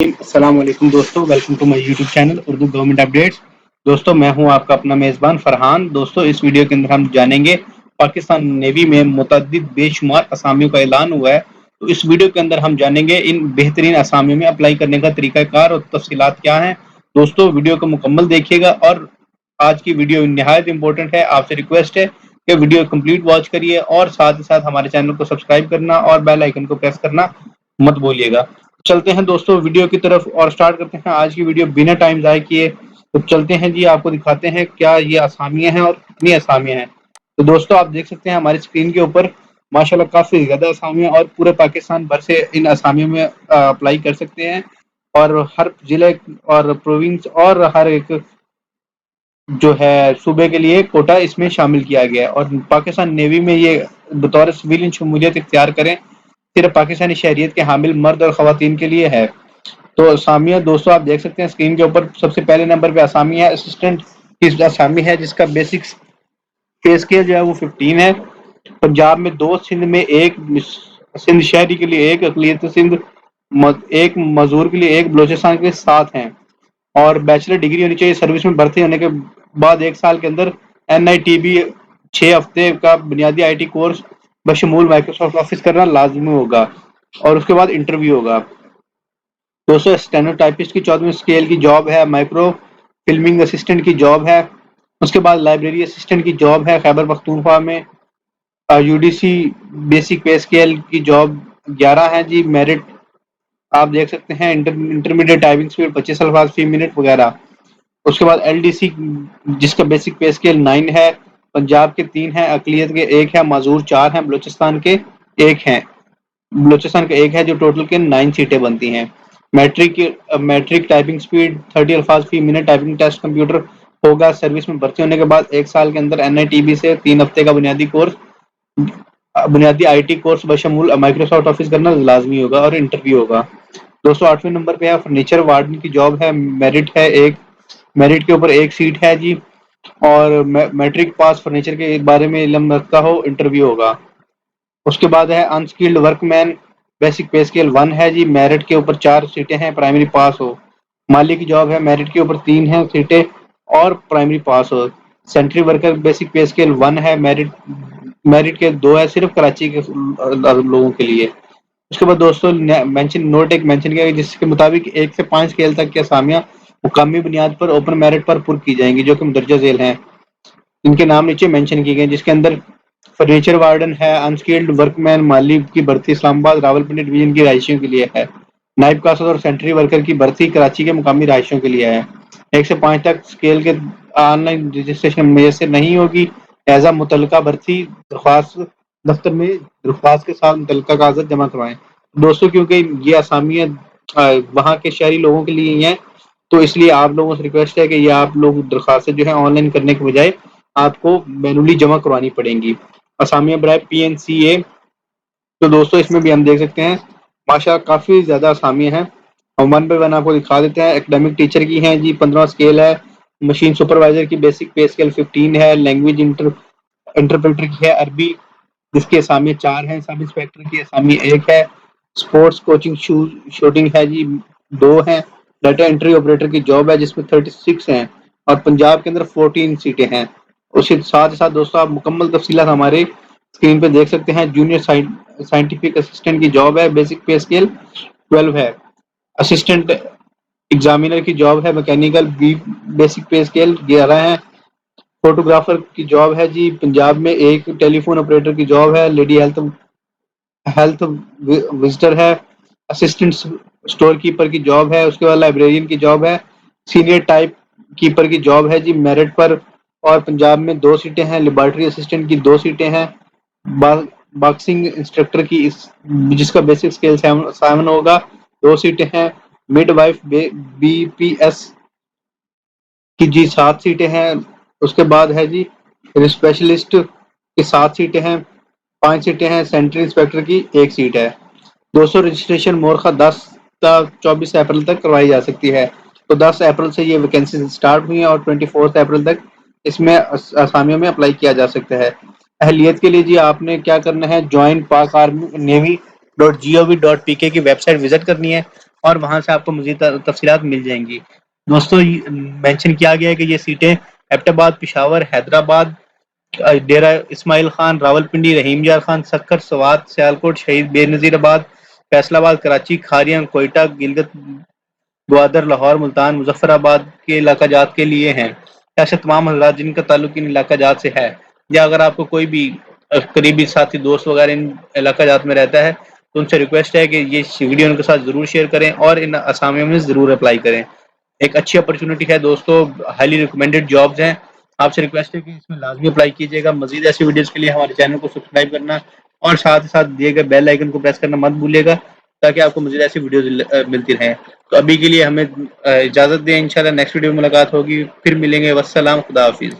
السلام علیکم دوستوں، welcome to my YouTube channel Urdu government updates. دوستوں میں ہوں آپ کا اپنا میزبان فرحان۔ دوستوں اس ویڈیو کے اندر ہم جانیں گے پاکستان نیوی میں متعدد بے شمار اسامیوں کا اعلان ہوا ہے، تو اس ویڈیو کے اندر ہم جانیں گے ان بہترین اسامیوں میں اپلائی کرنے کا طریقہ کار اور تفصیلات کیا ہیں۔ دوستوں ویڈیو کو مکمل دیکھیے گا، اور آج کی ویڈیو نہایت امپورٹنٹ ہے، آپ سے ریکویسٹ ہے کہ ویڈیو کمپلیٹ واچ کریے، اور ساتھ ہی ساتھ ہمارے چینل کو سبسکرائب کرنا اور بیل آئیکن کو پریس کرنا مت بولیے گا۔ چلتے ہیں دوستوں ویڈیو کی طرف اور سٹارٹ کرتے ہیں آج کی ویڈیو بنا ٹائم ضائع کیے۔ تو چلتے ہیں جی، آپ کو دکھاتے ہیں کیا یہ اسامیاں ہیں اور کتنی اسامیاں ہیں۔ تو دوستوں آپ دیکھ سکتے ہیں ہماری اسکرین کے اوپر ماشاءاللہ کافی زیادہ اسامیاں، اور پورے پاکستان بھر سے ان اسامیوں میں اپلائی کر سکتے ہیں، اور ہر ضلع اور پروونس اور ہر ایک جو ہے صوبے کے لیے کوٹا اس میں شامل کیا گیا ہے، اور پاکستان نیوی میں یہ بطور سویلین شمولیت اختیار کریں صرف پاکستانی شہریت کے حامل مرد اور خواتین کے لیے ہے۔ تو اسامیہ دوستوں آپ دیکھ سکتے ہیں اسکرین کے اوپر، سب سے پہلے نمبر پہ اسامی ہے اسسٹنٹ کی اسامی ہے، جس کا بیسک پے اسکیل جو ہے وہ 15 ہے۔ پنجاب میں 2، سندھ میں 1، سندھ شہری کے لیے 1، اقلیت سندھ 1، مزدور کے لیے 1، بلوچستان کے لیے 7 ہیں، اور بیچلر ڈگری ہونی چاہیے۔ سروس میں بھرتی ہونے کے بعد 1 سال کے اندر NITB 6 ہفتے کا بنیادی IT کورس بشمول مائکروسافٹ آفس کرنا لازمی ہوگا، اور اس کے بعد انٹرویو ہوگا۔ دوستوں اسٹینو ٹائپسٹ کی 14ویں اسکیل کی جاب ہے، مائکرو فلمنگ اسسٹنٹ کی جاب ہے، اس کے بعد لائبریری اسسٹنٹ کی جاب ہے خیبر پختونخوا میں۔ UDC بیسک پے اسکیل کی جاب 11 ہے جی۔ میرٹ آپ دیکھ سکتے ہیں انٹرمیڈیٹ ٹائپنگ سپیڈ 25 الفاظ فی منٹ وغیرہ۔ اس کے بعد LDC جس کا بیسک پے اسکیل 9 ہے، پنجاب کے 3 ہیں، اقلیت کے 1 ہے، معذور 4 ہیں، بلوچستان کے 1 ہیں، بلوچستان کا 1 ہے، جو ٹوٹل کے 9 سیٹیں بنتی ہیں۔ میٹرک ٹائپنگ سپیڈ 30 الفاظ فی منٹ، ٹائپنگ ٹیسٹ کمپیوٹر ہوگا۔ سروس میں بھرتی ہونے کے بعد 1 سال کے اندر NITB سے 3 ہفتے کا بنیادی IT کورس بشمول مائکروسافٹ آفس کرنا لازمی ہوگا، اور انٹرویو ہوگا۔ دوستوں 8ویں نمبر پہ ہے فرنیچر وارڈن کی جاب ہے، میرٹ ہے 1، میرٹ کے اوپر 1 سیٹ ہے جی، اور میٹرک پاس فرنیچر کے بارے میں علم رکھتا ہو، انٹرویو ہوگا۔ اس کے بعد ہے انسکلڈ ورک مین، بیسک پے اسکیل 1 ہے جی، میرٹ کے اوپر 4 سیٹیں ہیں، پرائمری پاس ہو۔ مالی کی جاب ہے، میرٹ کے اوپر 3 ہیں سیٹیں اور پرائمری پاس ہو۔ Sanitary worker basic pay scale 1 ہے، میرٹ کے 2 ہے، صرف کراچی کے لوگوں کے لیے۔ اس کے بعد دوستوں نوٹ ایک مینشن کیا گیا جس کے مطابق 1 سے 5 اسکیل تک کی اسامیاں مقامی بنیاد پر اوپن میرٹ پر پر کی جائیں گی، جو کہ مندرجہ ذیل ہیں۔ ان کے نام نیچے مینشن کیے گئے، جس کے اندر فرنیچر وارڈن ہے، انسکلڈ ورک مین مالی کی بھرتی اسلام آباد راولپنڈی ڈویژن کی رہائشیوں کے لیے ہے۔ نائب قاصد اور سینٹری ورکر کی بھرتی کراچی کے مقامی رہائشیوں کے لیے ہے۔ 1 سے 5 تک اسکیل کے آن لائن رجسٹریشن میسر نہیں ہوگی، لہذا متعلقہ بھرتی درخواست دفتر میں درخواست کے ساتھ متعلقہ کاغذات جمع کروائیں۔ دوستوں کیونکہ یہ اسامیاں وہاں کے شہری لوگوں کے لیے ہی ہیں، تو اس لیے آپ لوگوں سے ریکویسٹ ہے کہ یہ آپ لوگ درخواستیں جو ہے آن لائن کرنے کے بجائے آپ کو مینولی جمع کروانی پڑیں گی۔ اسامیاں برائے PNCA، تو دوستوں اس میں بھی ہم دیکھ سکتے ہیں ماشاءاللہ کافی زیادہ اسامیاں ہیں، ہم 1 بائی 1 آپ کو دکھا دیتے ہیں۔ اکیڈمک ٹیچر کی ہیں جی 15 اسکیل ہے، مشین سپروائزر کی بیسک پے اسکیل 15 ہے، لینگویج انٹرپریٹر کی ہے عربی، جس کی اسامی 4 ہیں، سب انسپیکٹر کی اسامی 1 ہے، اسپورٹس کوچنگ شوٹنگ ہے جی 2 ہیں، ڈیٹا انٹری آپریٹر کی جاب ہے جس میں 36 ہیں، اور پنجاب کے اندر 14 سیٹیں ہیں۔ اس کے ساتھ ساتھ دوستوں آپ مکمل تفصیلات ہمارے اسکرین پہ دیکھ سکتے ہیں۔ جونیئر سائنٹیفک اسسٹنٹ کی جاب ہے، بیسک پے اسکیل 12 ہے۔ اسسٹنٹ ایگزامینر کی جاب ہے میکینیکل، بیسک پے اسکیل 11 ہے۔ فوٹوگرافر کی جاب ہے جی پنجاب میں 1، ٹیلی فون آپریٹر کی جاب ہے، لیڈی ہیلتھ وزٹر ہے، اسسٹنٹ اسٹور کیپر کی جاب ہے، اس کے بعد لائبریرین کی جاب ہے، سینئر ٹائپ کیپر کی جاب ہے جی میرٹ پر، اور پنجاب میں 2 سیٹیں ہیں، لیبارٹری اسسٹنٹ کی 2 سیٹیں ہیں، باکسنگ انسٹرکٹر کی جس کا بیسک اسکیل 7 ہوگا 2 سیٹیں ہیں، مڈ وائف BPS کی جی 7 سیٹیں ہیں۔ اس کے بعد ہے جی اسپیشلسٹ کی 7 سیٹیں ہیں، 5 سیٹیں ہیں، سینٹری انسپیکٹر کی 1 سیٹ ہے۔ دوستوں رجسٹریشن مورخہ 10 تا 24 اپریل تک کروائی جا سکتی ہے، تو 10 اپریل سے یہ ویکینسی سٹارٹ ہوئی ہیں، اور 24 اپریل تک اس میں اسامیوں میں اپلائی کیا جا سکتا ہے۔ اہلیت کے لیے جی آپ نے کیا کرنا ہے، join pakarmynavy.gov.pk کی ویب سائٹ وزٹ کرنی ہے، اور وہاں سے آپ کو مزید تفصیلات مل جائیں گی. دوستوں مینشن کیا گیا ہے کہ یہ سیٹیں ایبٹ آباد، پشاور، حیدرآباد، ڈیرہ اسماعیل خان، راولپنڈی، رحیم یار خان، سکر، سوات، سیالکوٹ، شہید بے نظیر آباد، فیصل آباد، کراچی، کھاریاں، کوئٹہ، گلگت، گوادر، لاہور، ملتان، مظفر آباد کے علاقہ جات کے لیے ہیں. ایسے تمام حضرات جن کا تعلق ان علاقہ جات سے ہے، یا اگر آپ کو کوئی بھی قریبی ساتھی دوست وغیرہ ان علاقہ جات میں رہتا ہے تو ان سے ریکویسٹ ہے کہ یہ ویڈیو ان کے ساتھ ضرور شیئر کریں اور ان اسامیوں میں ضرور اپلائی کریں. ایک اچھی اپرچونٹی ہے دوستو، ہائیلی ریکمینڈیڈ جابز ہیں. آپ سے ریکویسٹ ہے کہ اس میں لازمی اپلائی کیجیے گا. مزید ایسی ویڈیوز کے لیے ہمارے چینل کو سبسکرائب کرنا اور ساتھ ہی ساتھ دیے گئے بیل آئیکن کو پریس کرنا مت بھولیے گا تاکہ آپ کو مزید ایسی ویڈیوز ملتی رہیں. تو ابھی کے لیے ہمیں اجازت دیں، انشاءاللہ نیکسٹ ویڈیو میں ملاقات ہوگی، پھر ملیں گے. والسلام، خدا حافظ.